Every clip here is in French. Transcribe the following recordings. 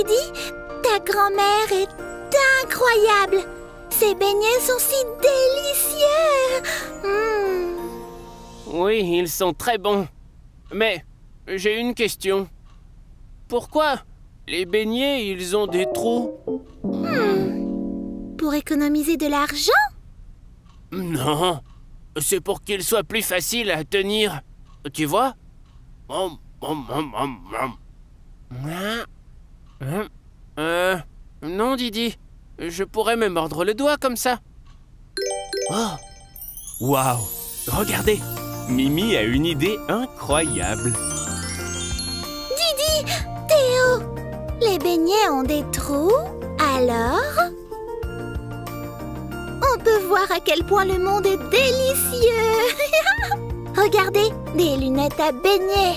Didi, ta grand-mère est incroyable. Ces beignets sont si délicieux. Oui, ils sont très bons. Mais j'ai une question. Pourquoi les beignets, ils ont des trous? Pour économiser de l'argent? Non, c'est pour qu'ils soient plus faciles à tenir. Tu vois? Non, Didi. Je pourrais me mordre le doigt comme ça. Oh! Waouh! Regardez! Mimi a une idée incroyable. Didi, Théo, les beignets ont des trous, alors on peut voir à quel point le monde est délicieux. Regardez, des lunettes à beignets.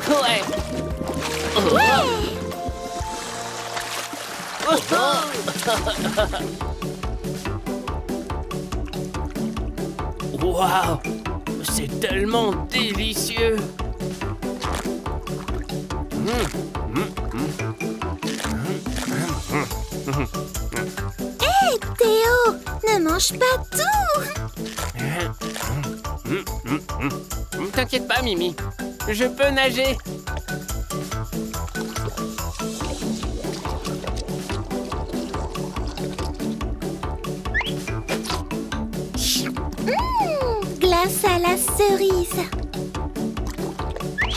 Ouais. Waouh! C'est tellement délicieux! Hé, Théo, ne mange pas tout! T'inquiète pas, Mimi. Je peux nager. Glace à la cerise.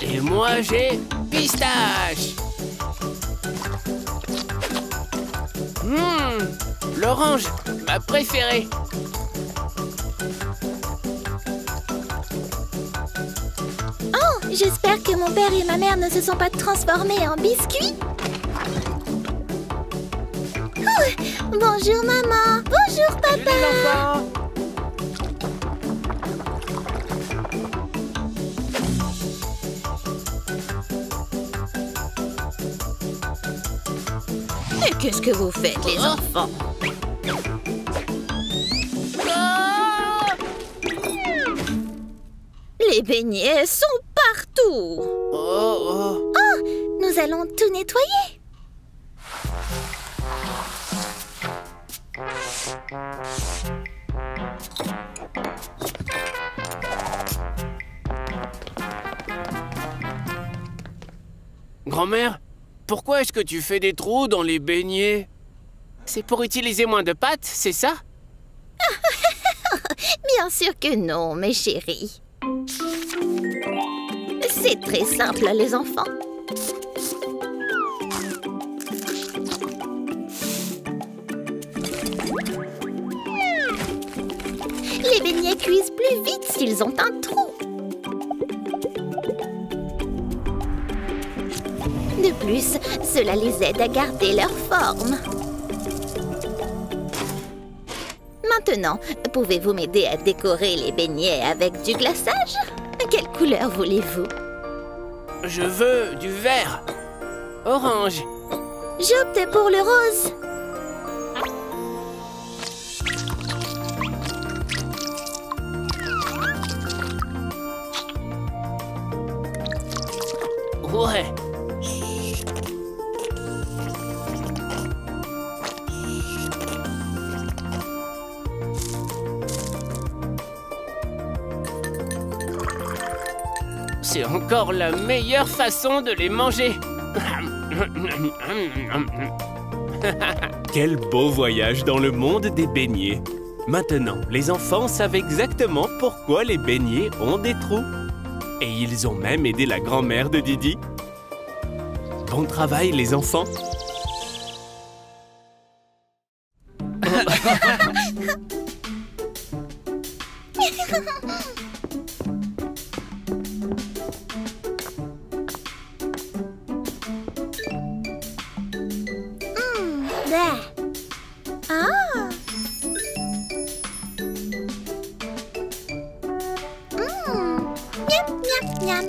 Et moi, j'ai pistache. L'orange, ma préférée. Oh, j'espère que mon père et ma mère ne se sont pas transformés en biscuits. Bonjour maman. Bonjour papa. Salut les enfants. Mais qu'est-ce que vous faites, les enfants? Les beignets sont partout. Oh. Nous allons tout nettoyer. Grand-mère, pourquoi est-ce que tu fais des trous dans les beignets? C'est pour utiliser moins de pâtes, c'est ça? Bien sûr que non, mes chéris. C'est très simple, les enfants. Les beignets cuisent plus vite s'ils ont un trou. De plus, cela les aide à garder leur forme. Maintenant, pouvez-vous m'aider à décorer les beignets avec du glaçage? Quelle couleur voulez-vous? Je veux du vert. Orange. J'opte pour le rose. Ouais. C'est encore la meilleure façon de les manger. Quel beau voyage dans le monde des beignets. Maintenant, les enfants savent exactement pourquoi les beignets ont des trous. Et ils ont même aidé la grand-mère de Didi. Bon travail, les enfants. Ah. Miam, miam, miam.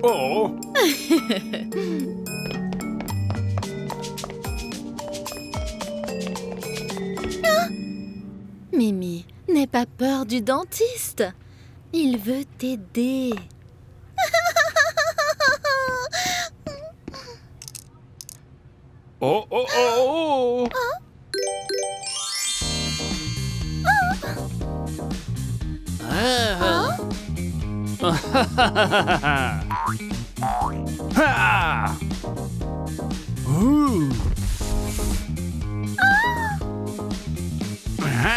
Oh. Mimi, n'aie pas peur du dentiste. Il veut t'aider. Oh, oh, oh, oh. Ha! Ouh. Ouais.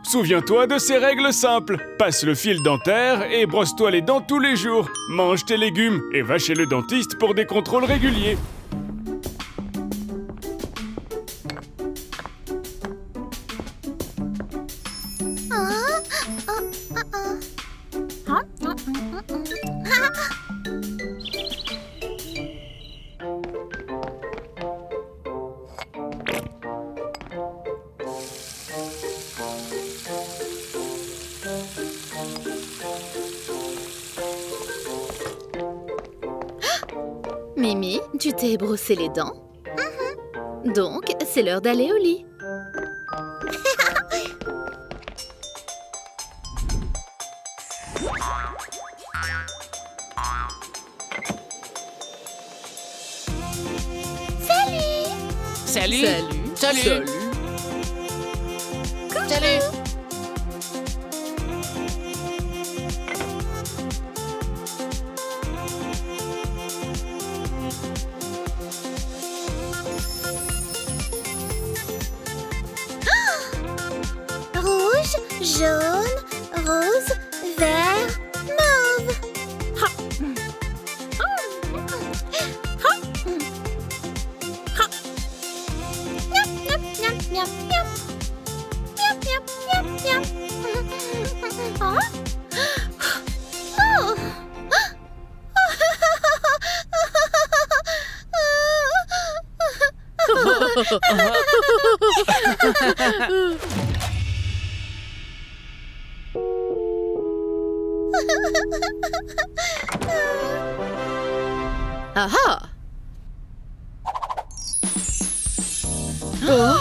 Souviens-toi de ces règles simples. Passe le fil dentaire et brosse-toi les dents tous les jours. Mange tes légumes et va chez le dentiste pour des contrôles réguliers. Mimi, tu t'es brossé les dents? Donc, c'est l'heure d'aller au lit. Salut. Salut. Salut. Salut. Rouge, jaune, rose, vert, mauve. Ha. Ha. Ha. Miap, miap, miap, miap, miap. Miap, miap, miap, miap. Ah. Oh. Ah ah! Oh!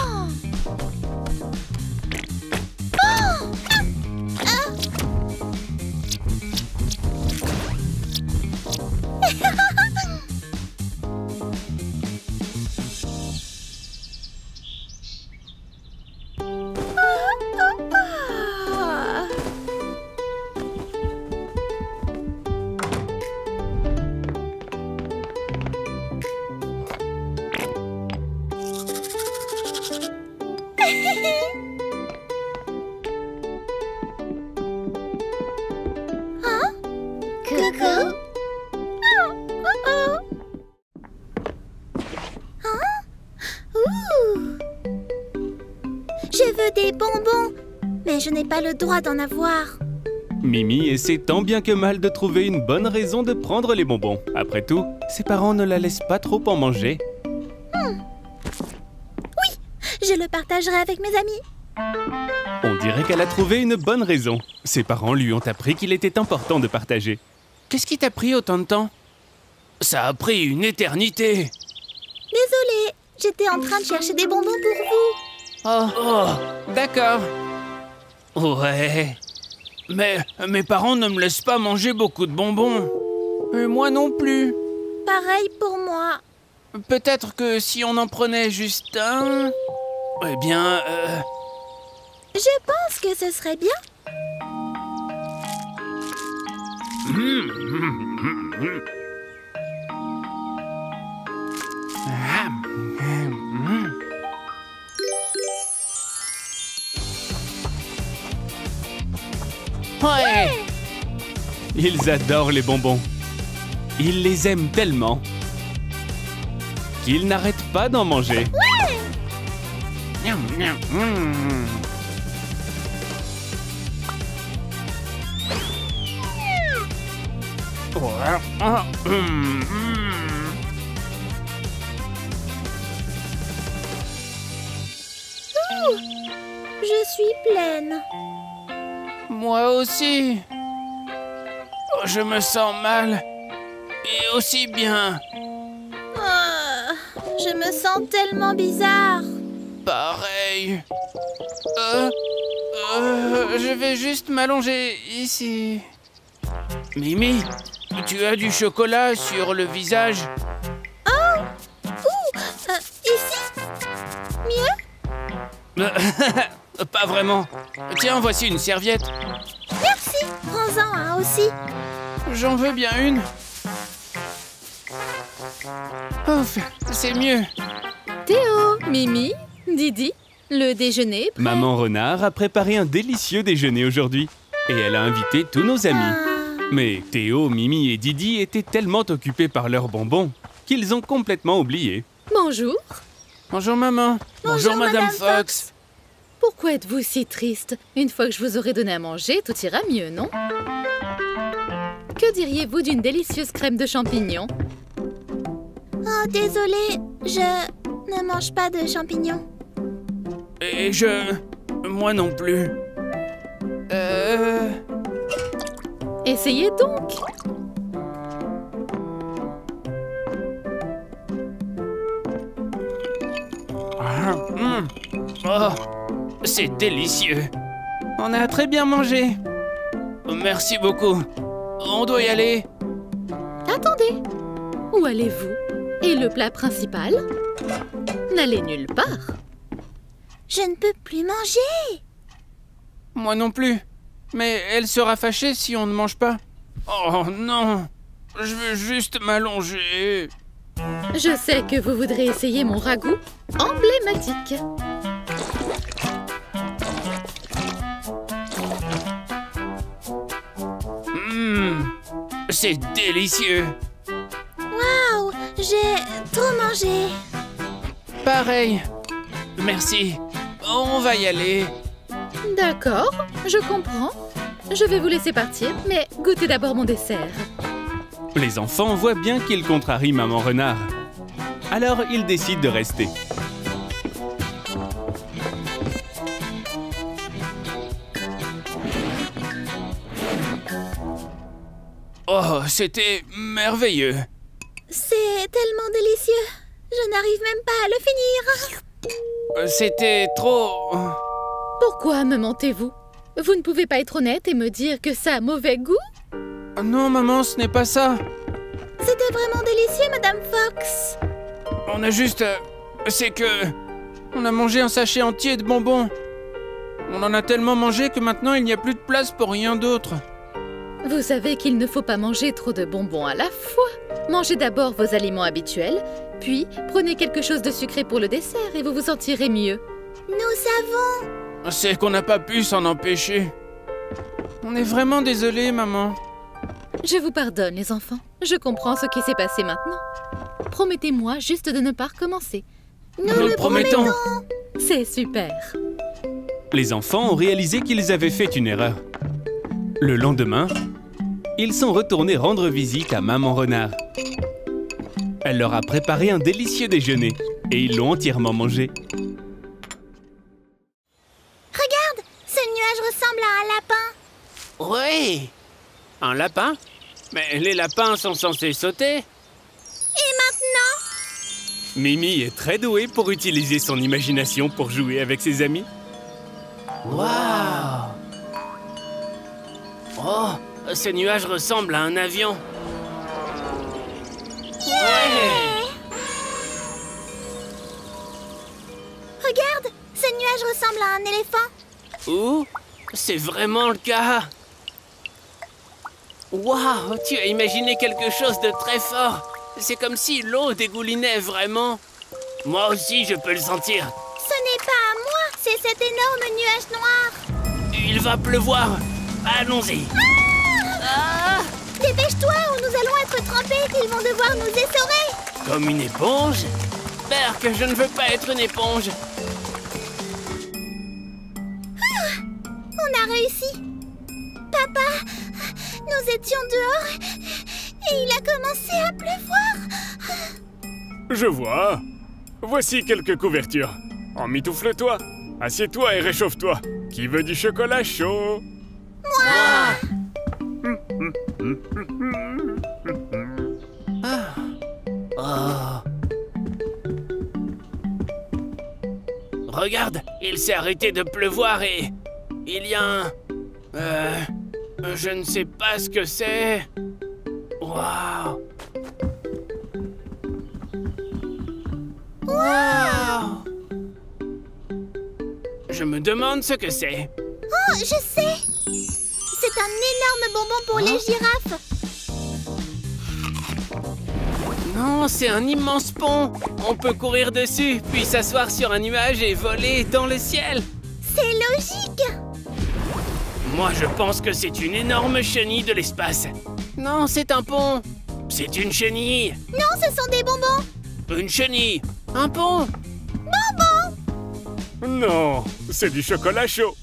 Coucou. Je veux des bonbons, mais je n'ai pas le droit d'en avoir. Mimi essaie tant bien que mal de trouver une bonne raison de prendre les bonbons. Après tout, ses parents ne la laissent pas trop en manger. Je le partagerai avec mes amis. On dirait qu'elle a trouvé une bonne raison. Ses parents lui ont appris qu'il était important de partager. Qu'est-ce qui t'a pris autant de temps? Ça a pris une éternité. Désolée, j'étais en train de chercher des bonbons pour vous. Oh, d'accord. Ouais. Mais mes parents ne me laissent pas manger beaucoup de bonbons. Et moi non plus. Pareil pour moi. Peut-être que si on en prenait juste un... Eh bien, Je pense que ce serait bien. Ouais. Ils adorent les bonbons. Ils les aiment tellement qu'ils n'arrêtent pas d'en manger. Miam, miam, Je suis pleine. Moi aussi. Oh, je me sens mal. Et aussi bien. Je me sens tellement bizarre. Pareil. Je vais juste m'allonger ici. Mimi, tu as du chocolat sur le visage. Ici? Mieux? Pas vraiment. Tiens, voici une serviette. Merci. Prends-en un aussi. J'en veux bien une. Ouf, c'est mieux. Théo, Mimi, Didi, le déjeuner est prêt. Maman Renard a préparé un délicieux déjeuner aujourd'hui. Et elle a invité tous nos amis. Mais Théo, Mimi et Didi étaient tellement occupés par leurs bonbons qu'ils ont complètement oublié. Bonjour. Bonjour maman. Bonjour, Madame Madame Fox. Pourquoi êtes-vous si triste? Une fois que je vous aurai donné à manger, tout ira mieux, non? Que diriez-vous d'une délicieuse crème de champignons? Oh, désolée, je ne mange pas de champignons. Et moi non plus. Essayez donc. Oh, c'est délicieux. On a très bien mangé. Merci beaucoup. On doit y aller. Attendez. Où allez-vous? Et le plat principal? N'allez nulle part. Je ne peux plus manger. Moi non plus. Mais elle sera fâchée si on ne mange pas. Oh non. Je veux juste m'allonger. Je sais que vous voudrez essayer mon ragoût emblématique. C'est délicieux. Waouh, j'ai trop mangé. Pareil. Merci. On va y aller. D'accord, je comprends. Je vais vous laisser partir, mais goûtez d'abord mon dessert. Les enfants voient bien qu'ils contrarient Maman Renard. Alors ils décident de rester. Oh, c'était merveilleux. C'est tellement délicieux. Je n'arrive même pas à le finir. C'était trop... Pourquoi me mentez-vous? Vous ne pouvez pas être honnête et me dire que ça a mauvais goût? Non, maman, ce n'est pas ça. C'était vraiment délicieux, Madame Fox. On a juste... c'est que... on a mangé un sachet entier de bonbons. On en a tellement mangé que maintenant il n'y a plus de place pour rien d'autre. Vous savez qu'il ne faut pas manger trop de bonbons à la fois. Mangez d'abord vos aliments habituels, puis prenez quelque chose de sucré pour le dessert et vous vous sentirez mieux. Nous savons. C'est qu'on n'a pas pu s'en empêcher. On est vraiment désolé, maman. Je vous pardonne, les enfants. Je comprends ce qui s'est passé maintenant. Promettez-moi juste de ne pas recommencer. Nous le promettons. C'est super. Les enfants ont réalisé qu'ils avaient fait une erreur. Le lendemain, ils sont retournés rendre visite à Maman Renard. Elle leur a préparé un délicieux déjeuner et ils l'ont entièrement mangé. Regarde, ce nuage ressemble à un lapin. Oui. Un lapin? Mais les lapins sont censés sauter. Et maintenant? Mimi est très douée pour utiliser son imagination pour jouer avec ses amis. Waouh! Oh, ce nuage ressemble à un avion. Ouais! Regarde, ce nuage ressemble à un éléphant. Ouh, c'est vraiment le cas. Waouh, tu as imaginé quelque chose de très fort. C'est comme si l'eau dégoulinait vraiment. Moi aussi, je peux le sentir. Ce n'est pas à moi, c'est cet énorme nuage noir. Il va pleuvoir. Allons-y. Dépêche-toi ou nous allons être trempés, ils vont devoir nous essorer. Comme une éponge? Berk, je ne veux pas être une éponge. On a réussi. Papa, nous étions dehors et il a commencé à pleuvoir. Je vois. Voici quelques couvertures. Emmitoufle-toi, assieds-toi et réchauffe-toi. Qui veut du chocolat chaud? Regarde, il s'est arrêté de pleuvoir et... il y a un... je ne sais pas ce que c'est. Waouh! Waouh! Je me demande ce que c'est. Oh, je sais. C'est un énorme bonbon pour les girafes. Non, c'est un immense pont. On peut courir dessus, puis s'asseoir sur un nuage et voler dans le ciel. C'est logique. Moi, je pense que c'est une énorme chenille de l'espace. Non, c'est un pont. C'est une chenille. Non, ce sont des bonbons. Une chenille. Un pont. Non, c'est du chocolat chaud.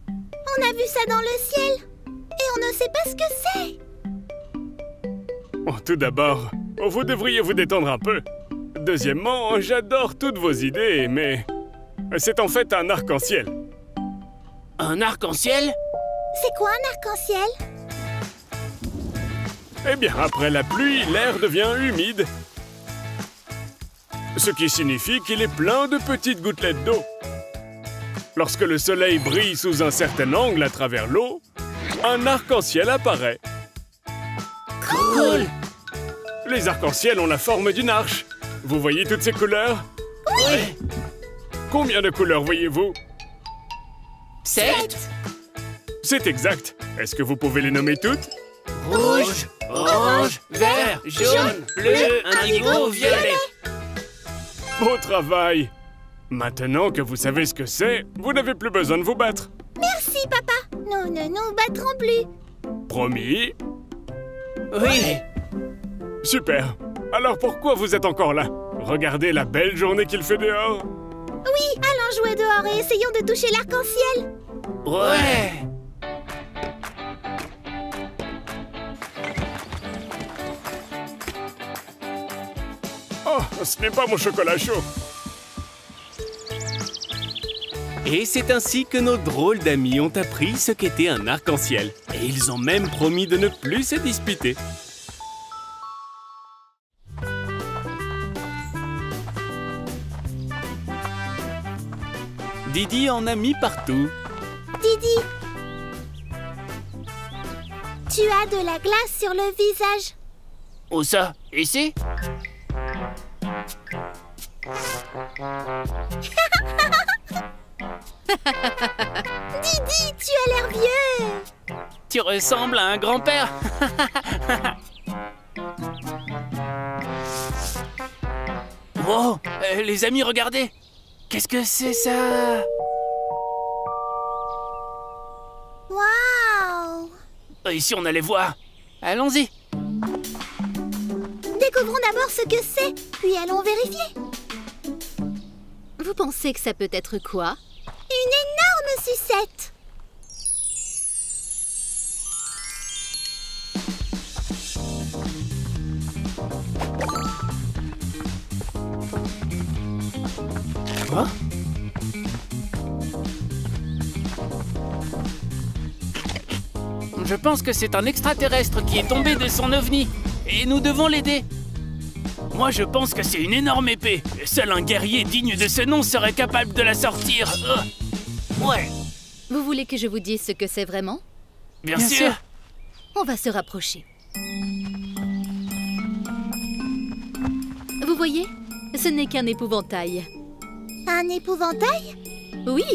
On a vu ça dans le ciel. Et on ne sait pas ce que c'est. Oh, tout d'abord, vous devriez vous détendre un peu. Deuxièmement, j'adore toutes vos idées, mais... c'est en fait un arc-en-ciel. Un arc-en-ciel? C'est quoi un arc-en-ciel? Eh bien, après la pluie, l'air devient humide. Ce qui signifie qu'il est plein de petites gouttelettes d'eau. Lorsque le soleil brille sous un certain angle à travers l'eau, un arc-en-ciel apparaît. Cool! Les arcs-en-ciel ont la forme d'une arche. Vous voyez toutes ces couleurs? Oui! Combien de couleurs voyez-vous? 7! C'est exact. Est-ce que vous pouvez les nommer toutes? Rouge, orange, vert, jaune, bleu, indigo, violet. Beau travail! Maintenant que vous savez ce que c'est, vous n'avez plus besoin de vous battre. Merci, papa. Nous ne nous battrons plus. Promis? Oui! Super! Alors pourquoi vous êtes encore là? Regardez la belle journée qu'il fait dehors! Oui, allons jouer dehors et essayons de toucher l'arc-en-ciel. Ouais! Oh, ce n'est pas mon chocolat chaud! Et c'est ainsi que nos drôles d'amis ont appris ce qu'était un arc-en-ciel. Et ils ont même promis de ne plus se disputer. Didi en a mis partout. Didi, tu as de la glace sur le visage. Où ça? Ici? Didi, tu as l'air vieux. Tu ressembles à un grand-père. Wow, les amis, regardez. Qu'est-ce que c'est ça? Waouh! Ici, on allait voir. Allons-y. Découvrons d'abord ce que c'est, puis allons vérifier. Vous pensez que ça peut être quoi? Une énorme sucette. Quoi? Je pense que c'est un extraterrestre qui est tombé de son ovni. Et nous devons l'aider. Moi, je pense que c'est une énorme épée. Seul un guerrier digne de ce nom serait capable de la sortir. Ouais. Vous voulez que je vous dise ce que c'est vraiment? Bien sûr. On va se rapprocher. Vous voyez? Ce n'est qu'un épouvantail. Un épouvantail? Oui!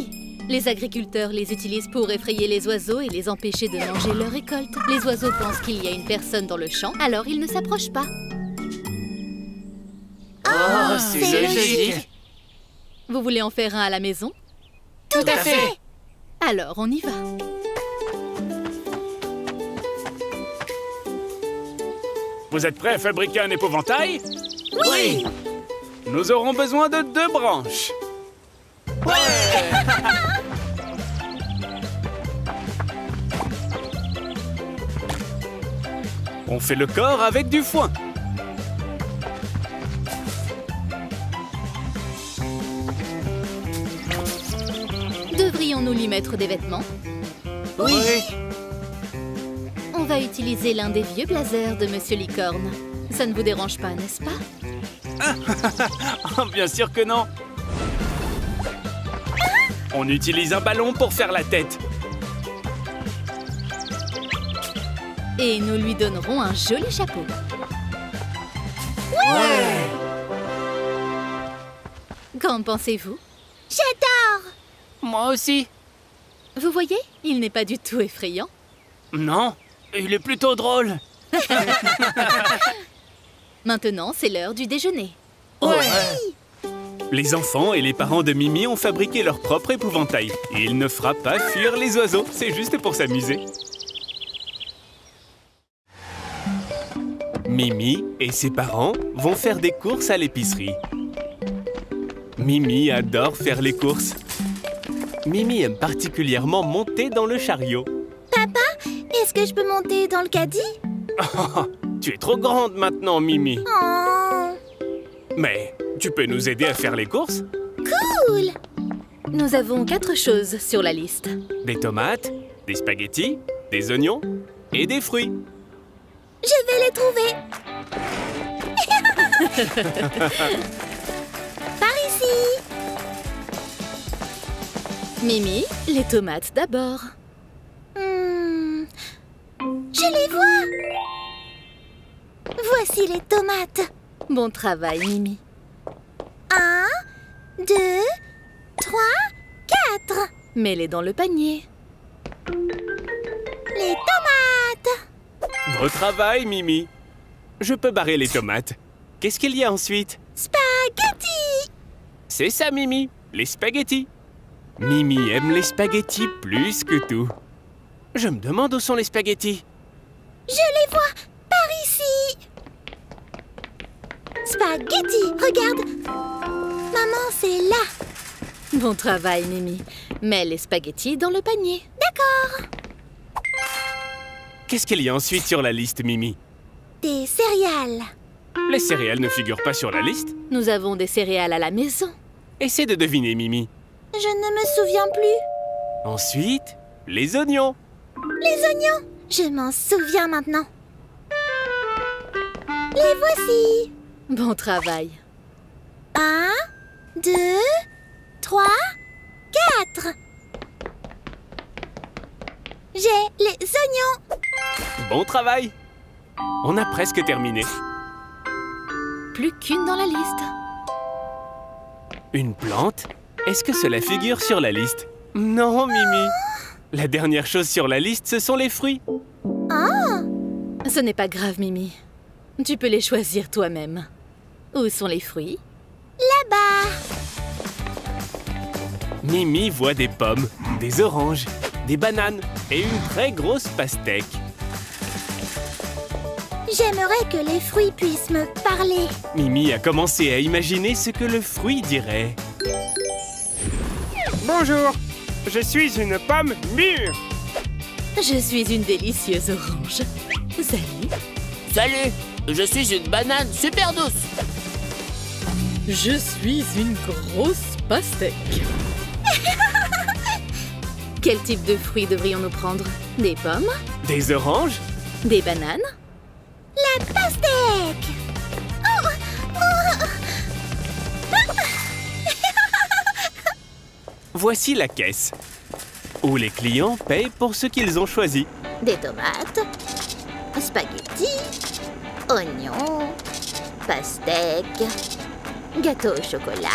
Les agriculteurs les utilisent pour effrayer les oiseaux et les empêcher de manger leur récolte. Les oiseaux pensent qu'il y a une personne dans le champ, alors ils ne s'approchent pas. Oh, c'est logique. Vous voulez en faire un à la maison? Tout à fait. Alors, on y va. Vous êtes prêts à fabriquer un épouvantail? Oui. Nous aurons besoin de 2 branches. On fait le corps avec du foin. Devrions-nous lui mettre des vêtements? Oui. On va utiliser l'un des vieux blazers de Monsieur Licorne. Ça ne vous dérange pas, n'est-ce pas? Oh, bien sûr que non. On utilise un ballon pour faire la tête. Et nous lui donnerons un joli chapeau. Qu'en pensez-vous? J'adore. Moi aussi. Vous voyez, il n'est pas du tout effrayant. Non, il est plutôt drôle. Maintenant, c'est l'heure du déjeuner. Les enfants et les parents de Mimi ont fabriqué leur propre épouvantail. Et il ne fera pas fuir les oiseaux, c'est juste pour s'amuser. Mimi et ses parents vont faire des courses à l'épicerie. Mimi adore faire les courses. Mimi aime particulièrement monter dans le chariot. Est-ce que je peux monter dans le caddie? Oh, tu es trop grande maintenant, Mimi. Oh, Mais tu peux nous aider à faire les courses? cool. Nous avons 4 choses sur la liste. Des tomates, des spaghettis, des oignons et des fruits. Je vais les trouver. Par ici. Mimi, les tomates d'abord. Je les vois. Voici les tomates. Bon travail, Mimi. 1, 2, 3, 4. Mets-les dans le panier. Les tomates. Beau travail, Mimi. Je peux barrer les tomates. Qu'est-ce qu'il y a ensuite? Spaghetti. C'est ça, Mimi, les spaghettis. Mimi aime les spaghettis plus que tout. Je me demande où sont les spaghettis. Je les vois par ici. Spaghetti, regarde. Maman, c'est là. Bon travail, Mimi. Mets les spaghettis dans le panier. D'accord. Qu'est-ce qu'il y a ensuite sur la liste, Mimi? Des céréales. Les céréales ne figurent pas sur la liste. Nous avons des céréales à la maison. Essaie de deviner, Mimi. Je ne me souviens plus. Ensuite, les oignons. Les oignons. Je m'en souviens maintenant. Les voici. Bon travail. 1, 2, 3, 4. J'ai les oignons. Bon travail. On a presque terminé. Plus qu'une dans la liste. Une plante? Est-ce que cela figure sur la liste? Non, Mimi. La dernière chose sur la liste, ce sont les fruits. Ce n'est pas grave, Mimi. Tu peux les choisir toi-même. Où sont les fruits? Là-bas. Mimi voit des pommes, des oranges, des bananes et une très grosse pastèque. J'aimerais que les fruits puissent me parler. Mimi a commencé à imaginer ce que le fruit dirait. Bonjour, je suis une pomme mûre. Je suis une délicieuse orange. Salut. Salut, je suis une banane super douce. Je suis une grosse pastèque. Quel type de fruits devrions-nous prendre? Des pommes? Des oranges? Des bananes? La pastèque. Voici la caisse, où les clients payent pour ce qu'ils ont choisi. Des tomates, spaghettis, oignons, pastèque, gâteau au chocolat.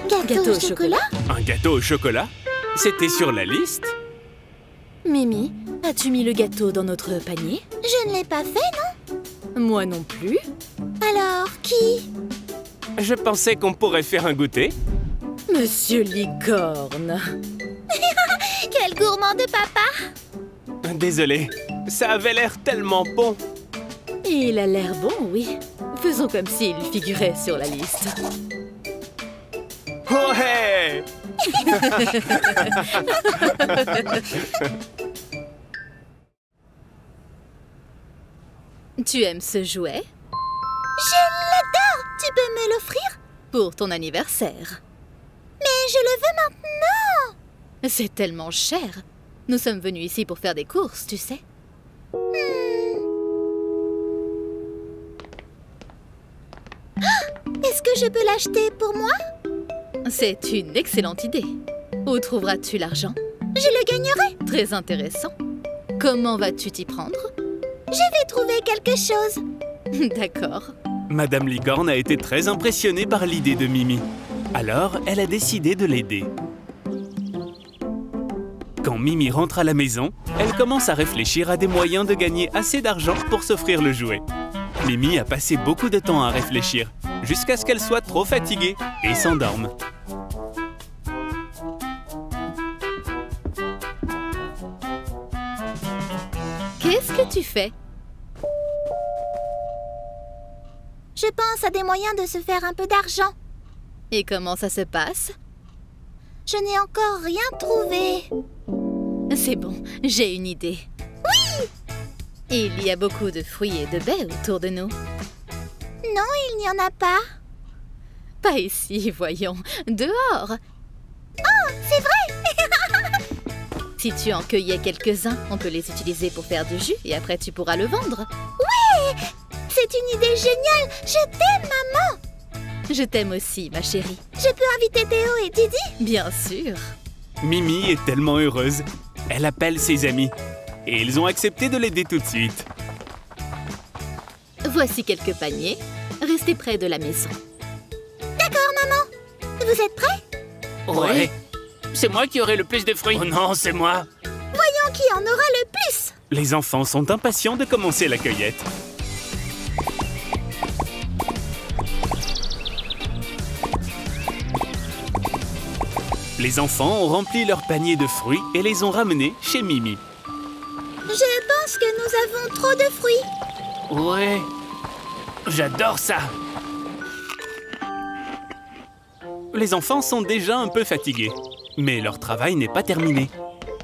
Gâteau au chocolat? Un gâteau au chocolat? C'était sur la liste? Mimi, as-tu mis le gâteau dans notre panier? Je ne l'ai pas fait, non? Moi non plus. Alors, qui? Je pensais qu'on pourrait faire un goûter. Monsieur Licorne. Quel gourmand de papa! Désolé, ça avait l'air tellement bon. Il a l'air bon, oui. Faisons comme s'il figurait sur la liste. Ouais! Tu aimes ce jouet? Je l'adore! Tu peux me l'offrir? Pour ton anniversaire. Mais je le veux maintenant! C'est tellement cher. Nous sommes venus ici pour faire des courses, tu sais. Est-ce que je peux l'acheter pour moi? C'est une excellente idée. Où trouveras-tu l'argent? Je le gagnerai! Très intéressant. Comment vas-tu t'y prendre? Je vais trouver quelque chose. D'accord. Madame Licorne a été très impressionnée par l'idée de Mimi. Alors, elle a décidé de l'aider. Quand Mimi rentre à la maison, elle commence à réfléchir à des moyens de gagner assez d'argent pour s'offrir le jouet. Mimi a passé beaucoup de temps à réfléchir, jusqu'à ce qu'elle soit trop fatiguée et s'endorme. Qu'est-ce que tu fais? Je pense à des moyens de se faire un peu d'argent. Et comment ça se passe? Je n'ai encore rien trouvé. C'est bon, j'ai une idée. Oui! Il y a beaucoup de fruits et de baies autour de nous. Non, il n'y en a pas. Pas ici, voyons. Dehors. Oh, c'est vrai! Si tu en cueillais quelques-uns, on peut les utiliser pour faire du jus et après tu pourras le vendre. Oui! C'est une idée géniale! Je t'aime, maman! Je t'aime aussi, ma chérie. Je peux inviter Théo et Didi? Bien sûr. Mimi est tellement heureuse. Elle appelle ses amis. Et ils ont accepté de l'aider tout de suite. Voici quelques paniers. Restez près de la maison. D'accord, maman. Vous êtes prêts? Ouais. C'est moi qui aurai le plus de fruits. Oh non, c'est moi! Voyons qui en aura le plus. Les enfants sont impatients de commencer la cueillette. Les enfants ont rempli leur panier de fruits et les ont ramenés chez Mimi. Je pense que nous avons trop de fruits. Ouais. J'adore ça. Les enfants sont déjà un peu fatigués. Mais leur travail n'est pas terminé.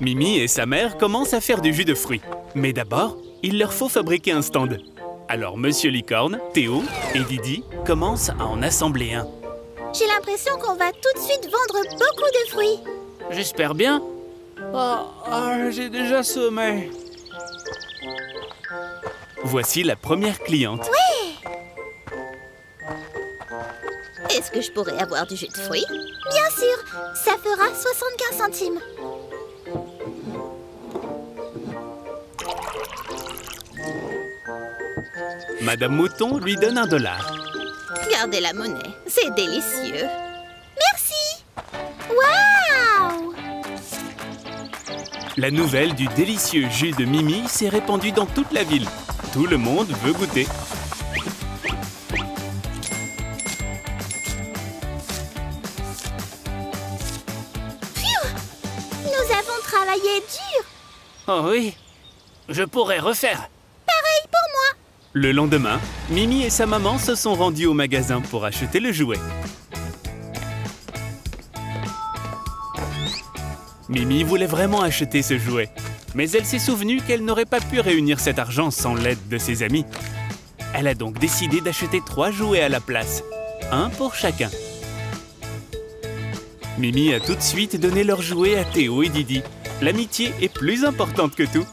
Mimi et sa mère commencent à faire du jus de fruits. Mais d'abord, il leur faut fabriquer un stand. Alors Monsieur Licorne, Théo et Didi commencent à en assembler un. J'ai l'impression qu'on va tout de suite vendre beaucoup de fruits. J'espère bien. J'ai déjà sommeil. Voici la première cliente. Est-ce que je pourrais avoir du jus de fruits? Bien sûr, ça fera 75 centimes. Madame Mouton lui donne $1. Gardez la monnaie, c'est délicieux. Merci. Waouh! La nouvelle du délicieux jus de Mimi s'est répandue dans toute la ville. Tout le monde veut goûter. Nous avons travaillé dur. Oh oui. Je pourrais refaire. Pareil pour moi. Le lendemain, Mimi et sa maman se sont rendus au magasin pour acheter le jouet. Mimi voulait vraiment acheter ce jouet, mais elle s'est souvenue qu'elle n'aurait pas pu réunir cet argent sans l'aide de ses amis. Elle a donc décidé d'acheter 3 jouets à la place, un pour chacun. Mimi a tout de suite donné leur jouet à Théo et Didi. L'amitié est plus importante que tout.